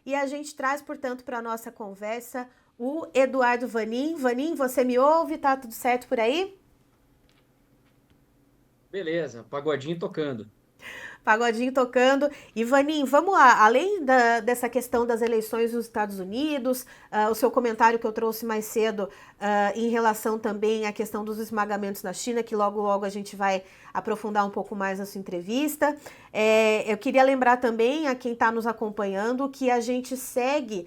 e a gente traz, portanto, para a nossa conversa o Eduardo Vanin. Vanin, você me ouve? Tá tudo certo por aí? Beleza, pagodinho tocando. Pagodinho tocando. Ivaninho, vamos lá. Além dessa questão das eleições nos Estados Unidos, o seu comentário que eu trouxe mais cedo em relação também à questão dos esmagamentos na China, que logo logo a gente vai aprofundar um pouco mais nessa entrevista. Eu queria lembrar também a quem está nos acompanhando que a gente segue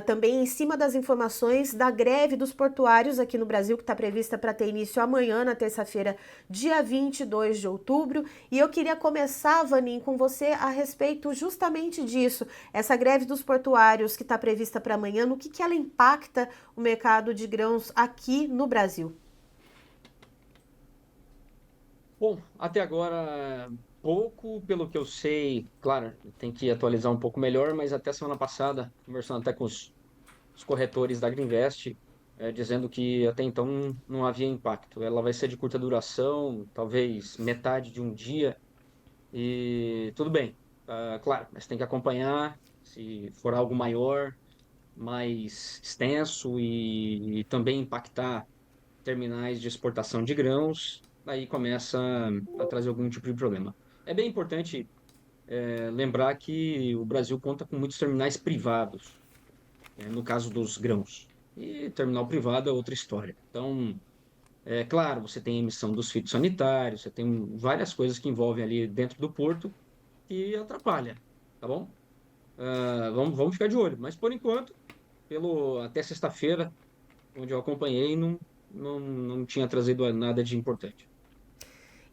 também em cima das informações da greve dos portuários aqui no Brasil, que está prevista para ter início amanhã, na terça-feira, dia 22 de outubro. E eu queria começar, Vanin, com você a respeito justamente disso. Essa greve dos portuários que está prevista para amanhã, no que ela impacta o mercado de grãos aqui no Brasil? Bom, até agora, pouco, pelo que eu sei, claro, tem que atualizar um pouco melhor, mas até semana passada, conversando até com os corretores da Agriinvest, dizendo que até então não havia impacto. Ela vai ser de curta duração, talvez metade de um dia, e tudo bem. Claro, mas tem que acompanhar, se for algo maior, mais extenso e também impactar terminais de exportação de grãos, aí começa a trazer algum tipo de problema. É bem importante lembrar que o Brasil conta com muitos terminais privados, no caso dos grãos. E terminal privado é outra história. Então, é claro, você tem a emissão dos fitossanitários, você tem várias coisas que envolvem ali dentro do porto que atrapalha, tá bom? Vamos ficar de olho. Mas por enquanto, até sexta-feira, onde eu acompanhei, não tinha trazido nada de importante.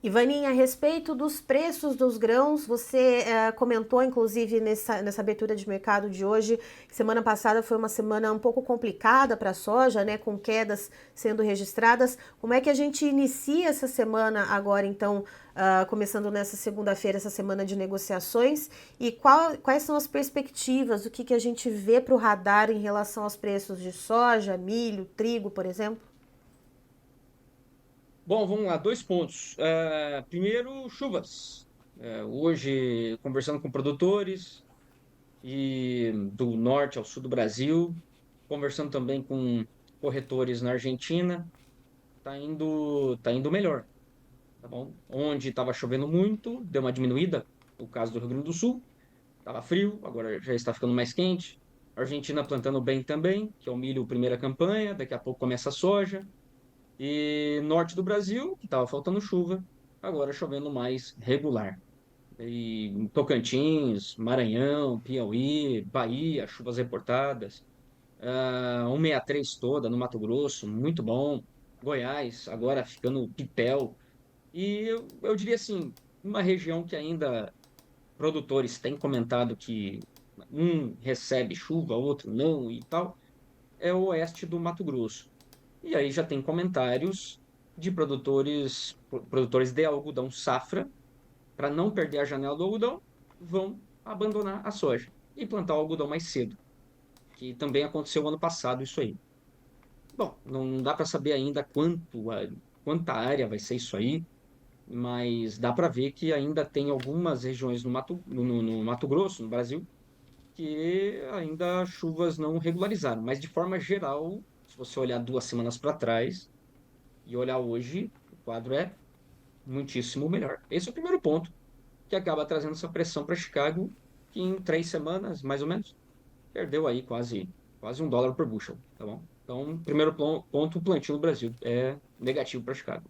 Ivaninha, a respeito dos preços dos grãos, você comentou, inclusive, nessa abertura de mercado de hoje, que semana passada foi uma semana um pouco complicada para a soja, né, com quedas sendo registradas. Como é que a gente inicia essa semana agora, então, começando nessa segunda-feira, essa semana de negociações? E quais são as perspectivas, o que a gente vê para o radar em relação aos preços de soja, milho, trigo, por exemplo? Bom, vamos lá, dois pontos. Primeiro, chuvas. Hoje, conversando com produtores e do norte ao sul do Brasil, conversando também com corretores na Argentina, tá indo melhor, tá bom? Onde estava chovendo muito, deu uma diminuída. O caso do Rio Grande do Sul, estava frio, agora já está ficando mais quente. Argentina plantando bem também, que é o milho primeira campanha, daqui a pouco começa a soja. E norte do Brasil, que estava faltando chuva, agora chovendo mais regular. E Tocantins, Maranhão, Piauí, Bahia, chuvas reportadas. 163 toda no Mato Grosso, muito bom. Goiás, agora ficando pitel. E eu diria assim, uma região que ainda produtores têm comentado que um recebe chuva, outro não e tal, é o oeste do Mato Grosso. E aí já tem comentários de produtores de algodão safra, para não perder a janela do algodão, vão abandonar a soja e plantar o algodão mais cedo, que também aconteceu ano passado isso aí. Bom, não dá para saber ainda quanta área vai ser isso aí, mas dá para ver que ainda tem algumas regiões no Mato Grosso, no Brasil, que ainda chuvas não regularizaram. Mas de forma geral, se você olhar 2 semanas para trás, e olhar hoje, o quadro é muitíssimo melhor. Esse é o primeiro ponto que acaba trazendo essa pressão para Chicago, que em 3 semanas, mais ou menos, perdeu aí quase $1 por bushel, tá bom? Então, primeiro ponto, o plantio no Brasil é negativo para Chicago.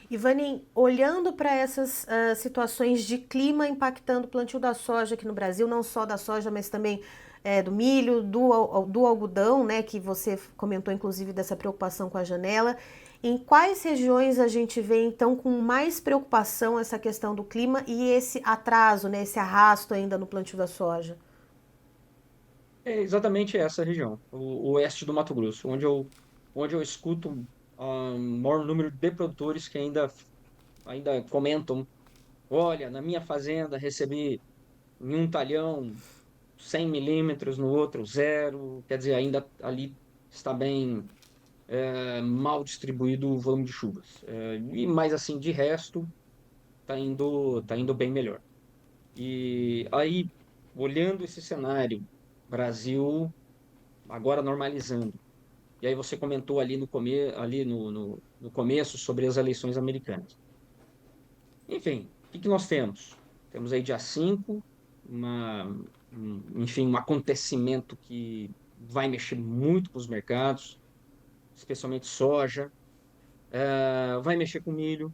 Ivanin, olhando para essas situações de clima impactando o plantio da soja aqui no Brasil, não só da soja, mas também do milho, do algodão, né, que você comentou inclusive dessa preocupação com a janela, em quais regiões a gente vê então com mais preocupação essa questão do clima e esse atraso, né, esse arrasto ainda no plantio da soja? É exatamente essa região, o oeste do Mato Grosso, onde eu escuto maior número de produtores que ainda comentam: olha, na minha fazenda recebi em um talhão 100 milímetros, no outro zero, quer dizer, ainda ali está bem mal distribuído o volume de chuvas. Mas assim, de resto, tá indo bem melhor. E aí, olhando esse cenário, Brasil agora normalizando. E aí você comentou ali no começo sobre as eleições americanas. Enfim, o que que nós temos? Temos aí dia 5, uma, enfim, um acontecimento que vai mexer muito com os mercados, especialmente soja, vai mexer com milho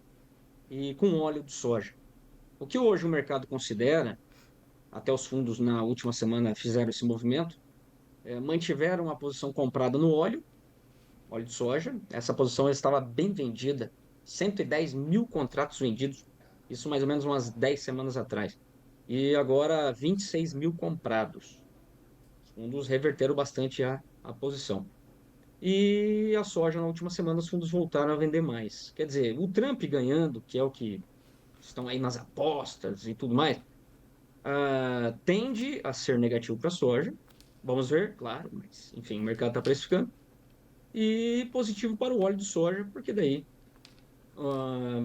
e com óleo de soja. O que hoje o mercado considera, até os fundos na última semana fizeram esse movimento, mantiveram uma posição comprada no óleo de soja. Essa posição estava bem vendida, 110 mil contratos vendidos, isso mais ou menos umas 10 semanas atrás. E agora 26 mil comprados. Os fundos reverteram bastante a posição. E a soja, na última semana, os fundos voltaram a vender mais. Quer dizer, o Trump ganhando, que é o que estão aí nas apostas e tudo mais, tende a ser negativo para a soja. Vamos ver, claro, mas enfim, o mercado está precificando. E positivo para o óleo de soja, porque daí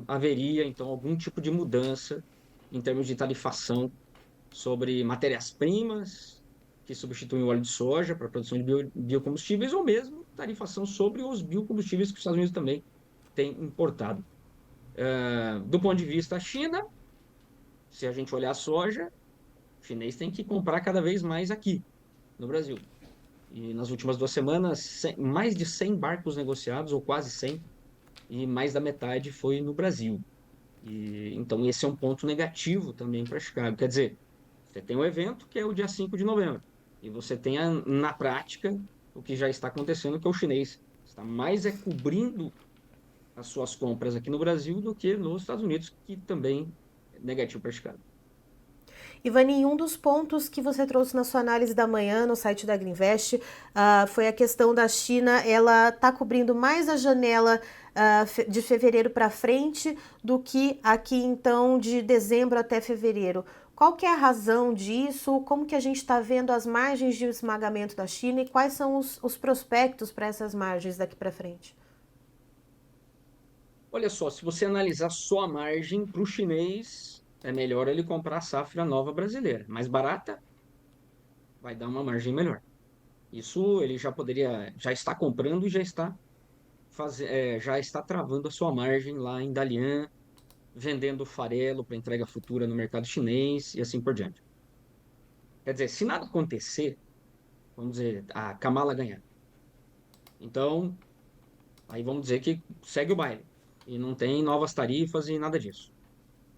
haveria então algum tipo de mudança em termos de tarifação sobre matérias-primas que substituem o óleo de soja para a produção de biocombustíveis, ou mesmo tarifação sobre os biocombustíveis que os Estados Unidos também têm importado. Do ponto de vista da China, se a gente olhar a soja, o chinês tem que comprar cada vez mais aqui, no Brasil. E nas últimas 2 semanas, mais de 100 barcos negociados, ou quase 100, e mais da metade foi no Brasil. E, então, esse é um ponto negativo também para Chicago. Quer dizer, você tem um evento que é o dia 5 de novembro, e você tem, na prática, o que já está acontecendo, que é o chinês está mais cobrindo as suas compras aqui no Brasil do que nos Estados Unidos, que também é negativo para Chicago. Ivani, um dos pontos que você trouxe na sua análise da manhã no site da Greenvest foi a questão da China. Ela está cobrindo mais a janela de fevereiro para frente do que aqui, então, de dezembro até fevereiro. Qual que é a razão disso? Como que a gente está vendo as margens de esmagamento da China e quais são os prospectos para essas margens daqui para frente? Olha só, se você analisar só a margem para o chinês, é melhor ele comprar a safra nova brasileira. Mais barata, vai dar uma margem melhor. Isso ele já poderia, já está comprando e já está travando a sua margem lá em Dalian, vendendo farelo para entrega futura no mercado chinês e assim por diante. Quer dizer, se nada acontecer, vamos dizer, a Kamala ganhar. Então, aí vamos dizer que segue o baile. E não tem novas tarifas e nada disso.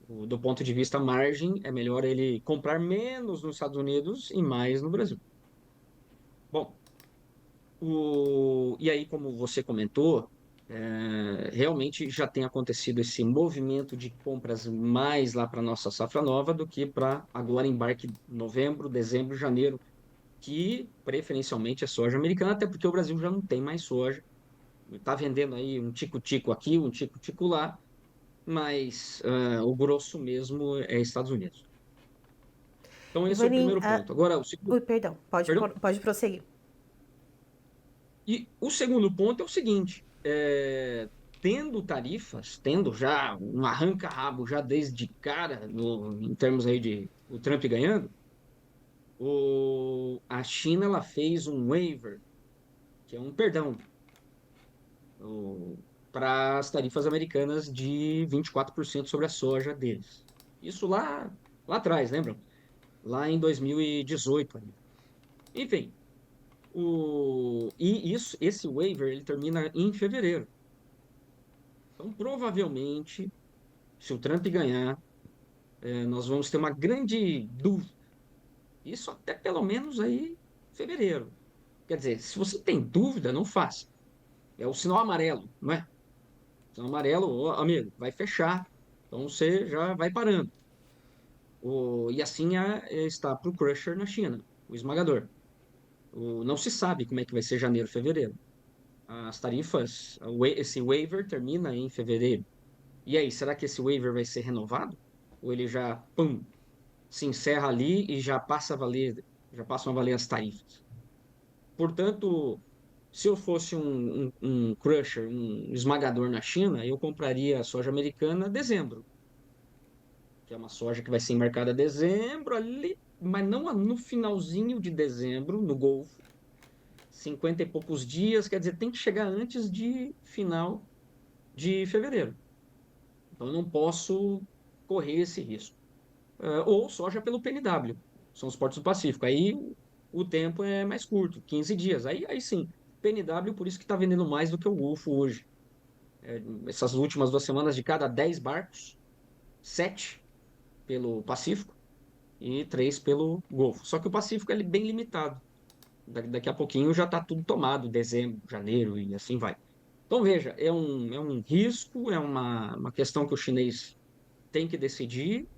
Do ponto de vista margem, é melhor ele comprar menos nos Estados Unidos e mais no Brasil. Bom, e aí, como você comentou, realmente já tem acontecido esse movimento de compras mais lá para nossa safra nova do que para agora embarque novembro, dezembro, janeiro, que preferencialmente é soja americana, até porque o Brasil já não tem mais soja. Está vendendo aí um tico-tico aqui, um tico-tico lá, mas o grosso mesmo é Estados Unidos. Então, esse é o Ivani, primeiro ponto. Agora, o segundo. ui, perdão, Perdão? pode prosseguir. E o segundo ponto é o seguinte: tendo tarifas, tendo já um arranca-rabo já desde cara, em termos aí de o Trump ganhando, a China ela fez um waiver, que é um perdão, para as tarifas americanas de 24% sobre a soja deles. Isso lá atrás, lembram? Lá em 2018 ainda. Enfim, esse waiver ele termina em fevereiro. Então, provavelmente, se o Trump ganhar, nós vamos ter uma grande dúvida. Isso até pelo menos aí fevereiro. Quer dizer, se você tem dúvida, não faça. É o sinal amarelo, não é? O sinal amarelo, ó, amigo, vai fechar. Então você já vai parando. E assim está para o crusher na China, o esmagador. Não se sabe como é que vai ser janeiro, fevereiro. As tarifas, esse waiver termina em fevereiro. E aí, será que esse waiver vai ser renovado? Ou ele já, pum, se encerra ali e já passam a valer as tarifas? Portanto, se eu fosse um crusher, um esmagador na China, eu compraria a soja americana em dezembro, que é uma soja que vai ser embarcada em dezembro, ali mas não no finalzinho de dezembro, no Golfo, 50 e poucos dias, quer dizer, tem que chegar antes de final de fevereiro. Então, eu não posso correr esse risco. Ou soja pelo PNW, são os portos do Pacífico. Aí o tempo é mais curto, 15 dias. Aí sim, PNW, por isso que está vendendo mais do que o Golfo hoje. Essas últimas 2 semanas, de cada 10 barcos, 7 pelo Pacífico e 3 pelo Golfo. Só que o Pacífico é bem limitado. Daqui a pouquinho já está tudo tomado, dezembro, janeiro e assim vai. Então, veja, é um risco, é uma questão que o chinês tem que decidir,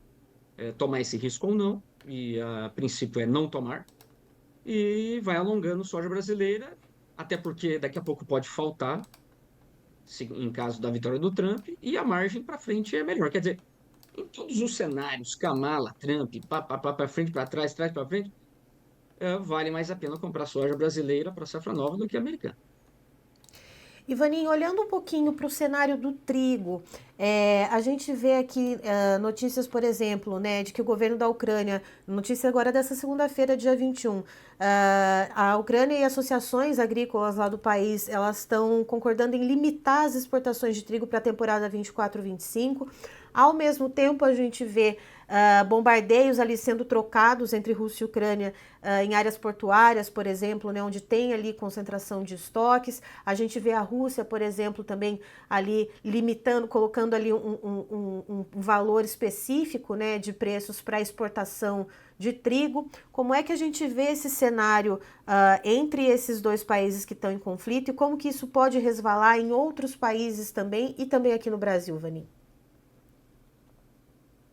tomar esse risco ou não, e a princípio é não tomar, e vai alongando soja brasileira, até porque daqui a pouco pode faltar, em caso da vitória do Trump, e a margem para frente é melhor. Quer dizer, em todos os cenários, Kamala, Trump, para frente, para trás, trás para frente, vale mais a pena comprar soja brasileira para safra nova do que americana. Ivaninho, olhando um pouquinho para o cenário do trigo, a gente vê aqui notícias, por exemplo, né, de que o governo da Ucrânia, notícia agora dessa segunda-feira, dia 21, a Ucrânia e associações agrícolas lá do país, elas estão concordando em limitar as exportações de trigo para a temporada 24-25. Ao mesmo tempo, a gente vê bombardeios ali sendo trocados entre Rússia e Ucrânia em áreas portuárias, por exemplo, né, onde tem ali concentração de estoques. A gente vê a Rússia, por exemplo, também ali limitando, colocando ali um valor específico, né, de preços para exportação de trigo. Como é que a gente vê esse cenário entre esses dois países que estão em conflito e como que isso pode resvalar em outros países também e também aqui no Brasil, Vani?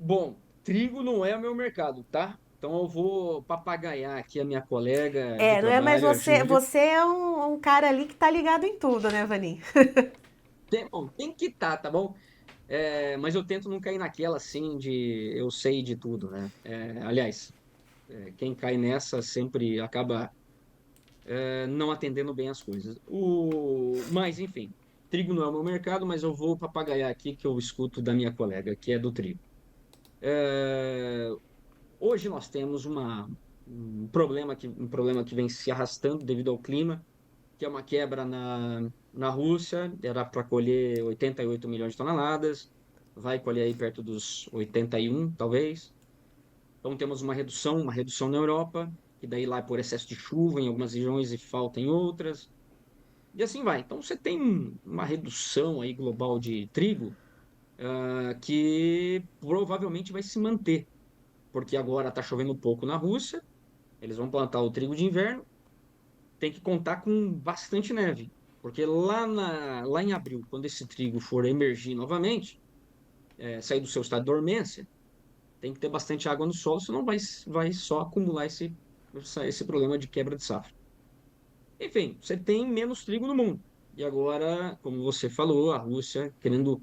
Bom, trigo não é o meu mercado, tá? Então eu vou papagaiar aqui a minha colega de Não é mais trabalho, a você, Júlia. você é um cara ali que tá ligado em tudo, né, Vani? Bom, tem que estar, tá bom? Mas eu tento não cair naquela assim de eu sei de tudo, né? Aliás, quem cai nessa sempre acaba não atendendo bem as coisas. Mas, enfim, trigo não é o meu mercado, mas eu vou papagaiar aqui que eu escuto da minha colega, que é do trigo. É, Hoje nós temos um problema que vem se arrastando devido ao clima, que é uma quebra na Rússia, era para colher 88 milhões de toneladas, vai colher aí perto dos 81, talvez. Então temos uma redução na Europa, que daí lá é por excesso de chuva em algumas regiões e falta em outras, e assim vai. Então você tem uma redução aí global de trigo, que provavelmente vai se manter, porque agora está chovendo pouco na Rússia, eles vão plantar o trigo de inverno, tem que contar com bastante neve, porque lá em abril, quando esse trigo for emergir novamente, sair do seu estado de dormência, tem que ter bastante água no solo, senão vai só acumular esse problema de quebra de safra. Enfim, você tem menos trigo no mundo. E agora, como você falou, a Rússia querendo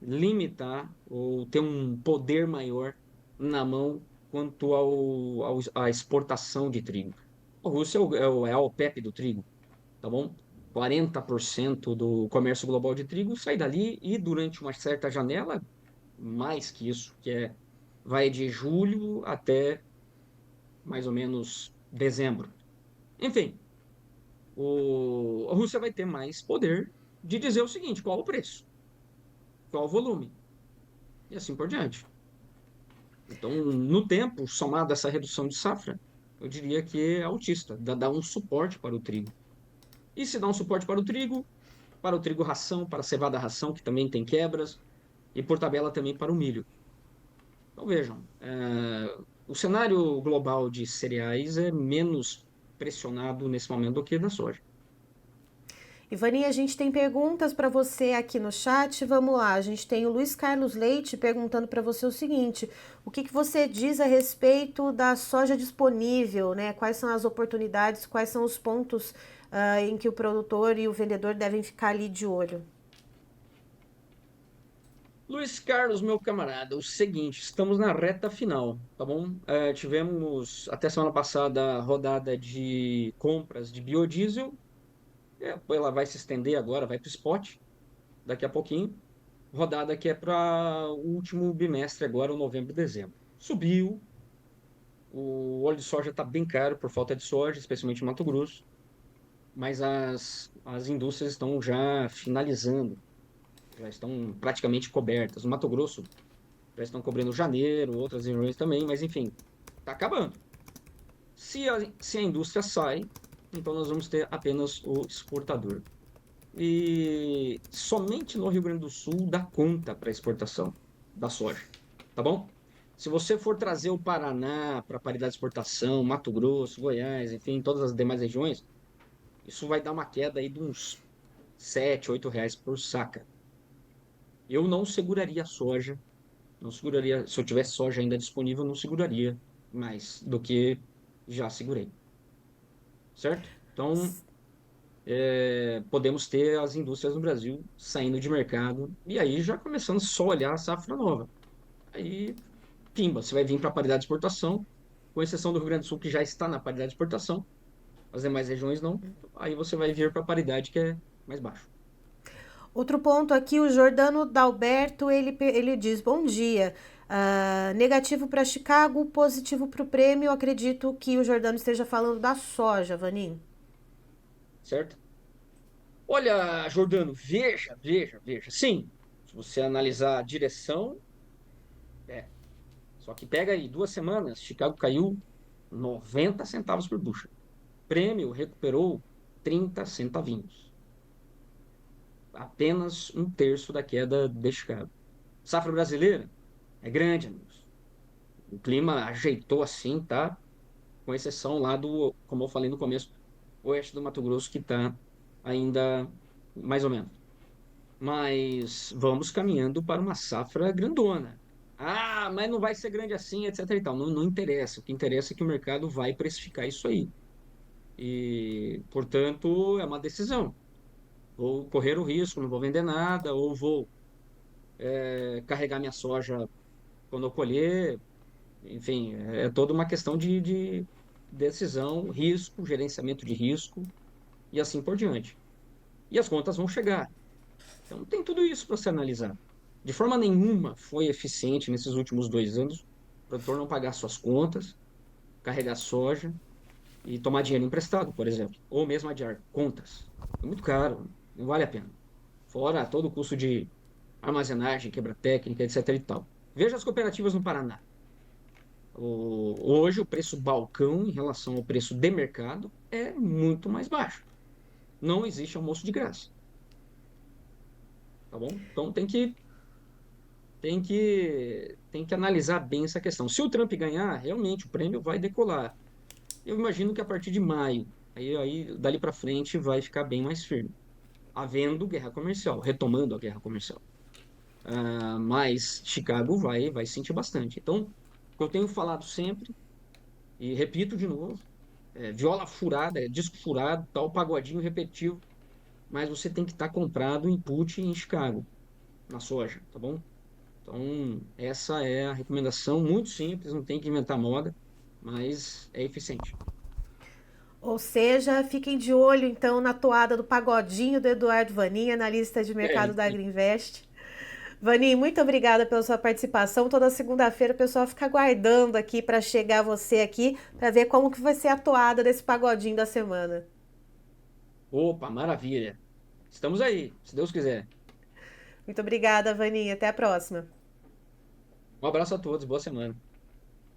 limitar ou ter um poder maior na mão quanto à exportação de trigo. A Rússia é a OPEP do trigo, tá bom? 40% do comércio global de trigo sai dali e durante uma certa janela, mais que isso, vai de julho até mais ou menos dezembro. Enfim, a Rússia vai ter mais poder de dizer o seguinte: qual o preço, qual o volume, e assim por diante. Então, no tempo, somado a essa redução de safra, eu diria que é altista, dá um suporte para o trigo. E se dá um suporte para o trigo ração, para a cevada ração, que também tem quebras, e por tabela também para o milho. Então vejam, o cenário global de cereais é menos pressionado nesse momento do que da soja. Ivani, a gente tem perguntas para você aqui no chat. Vamos lá. A gente tem o Luiz Carlos Leite perguntando para você o seguinte: o que você diz a respeito da soja disponível, né? Quais são as oportunidades, quais são os pontos em que o produtor e o vendedor devem ficar ali de olho? Luiz Carlos, meu camarada, o seguinte, estamos na reta final, tá bom? Tivemos até semana passada a rodada de compras de biodiesel, ela vai se estender agora, vai para o spot daqui a pouquinho. Rodada que é para o último bimestre agora, o novembro e dezembro. Subiu, O óleo de soja está bem caro por falta de soja, especialmente em Mato Grosso, mas as indústrias estão já finalizando, já estão praticamente cobertas. No Mato Grosso já estão cobrindo janeiro, outras regiões também, mas enfim, está acabando. Se a indústria sai, então nós vamos ter apenas o exportador. E somente no Rio Grande do Sul dá conta para exportação da soja, tá bom? Se você for trazer o Paraná para paridade de exportação, Mato Grosso, Goiás, enfim, todas as demais regiões, isso vai dar uma queda aí de uns 7, 8 reais por saca. Eu não seguraria a soja, não seguraria, se eu tivesse soja ainda disponível, não seguraria mais do que já segurei, certo? Então, podemos ter as indústrias no Brasil saindo de mercado e aí já começando só a olhar a safra nova. Aí, pimba, você vai vir para a paridade de exportação, com exceção do Rio Grande do Sul, que já está na paridade de exportação, as demais regiões não. Aí você vai vir para a paridade que é mais baixo. Outro ponto aqui, o Jordano Dalberto, ele diz, bom dia, negativo para Chicago, positivo para o prêmio, eu acredito que o Jordano esteja falando da soja, Vanim. Certo? Olha, Jordano, veja, veja, veja. Sim, se você analisar a direção, é. Só que pega aí 2 semanas, Chicago caiu 90 centavos por bushel. Prêmio recuperou 30 centavinhos. Apenas um terço da queda de Chicago. Safra brasileira é grande, amigos. O clima ajeitou assim, tá? Com exceção lá do, como eu falei no começo, oeste do Mato Grosso, que tá ainda mais ou menos. Mas vamos caminhando para uma safra grandona. Ah, mas não vai ser grande assim, etc e tal. Não, não interessa. O que interessa é que o mercado vai precificar isso aí. E, portanto, é uma decisão. Vou correr o risco, não vou vender nada, ou vou carregar minha soja quando eu colher. Enfim, é toda uma questão de decisão, risco, gerenciamento de risco e assim por diante. E as contas vão chegar. Então, tem tudo isso para se analisar. De forma nenhuma foi eficiente nesses últimos 2 anos o produtor não pagar suas contas, carregar soja e tomar dinheiro emprestado, por exemplo, ou mesmo adiar contas. É muito caro, não vale a pena. Fora todo o custo de armazenagem, quebra técnica, etc. e tal. Veja as cooperativas no Paraná. Hoje o preço balcão em relação ao preço de mercado é muito mais baixo. Não existe almoço de graça, tá bom? Então tem que analisar bem essa questão. Se o Trump ganhar, realmente o prêmio vai decolar. Eu imagino que a partir de maio, aí dali para frente vai ficar bem mais firme, havendo guerra comercial, retomando a guerra comercial. Mas Chicago vai sentir bastante. Então, o que eu tenho falado sempre, e repito de novo, viola furada, disco furado, tal, pagodinho repetitivo, mas você tem que estar comprado em put em Chicago, na soja, tá bom? Então, essa é a recomendação, muito simples, não tem que inventar moda, mas é eficiente. Ou seja, fiquem de olho então na toada do pagodinho do Eduardo Vanin, analista de É, mercado da Agriinvest. Vanin, muito obrigada pela sua participação. Toda segunda-feira o pessoal fica aguardando aqui para chegar você aqui para ver como que vai ser a toada desse pagodinho da semana. opa, maravilha. Estamos aí, se Deus quiser. Muito obrigada, Vanin. Até a próxima. Um abraço a todos, boa semana.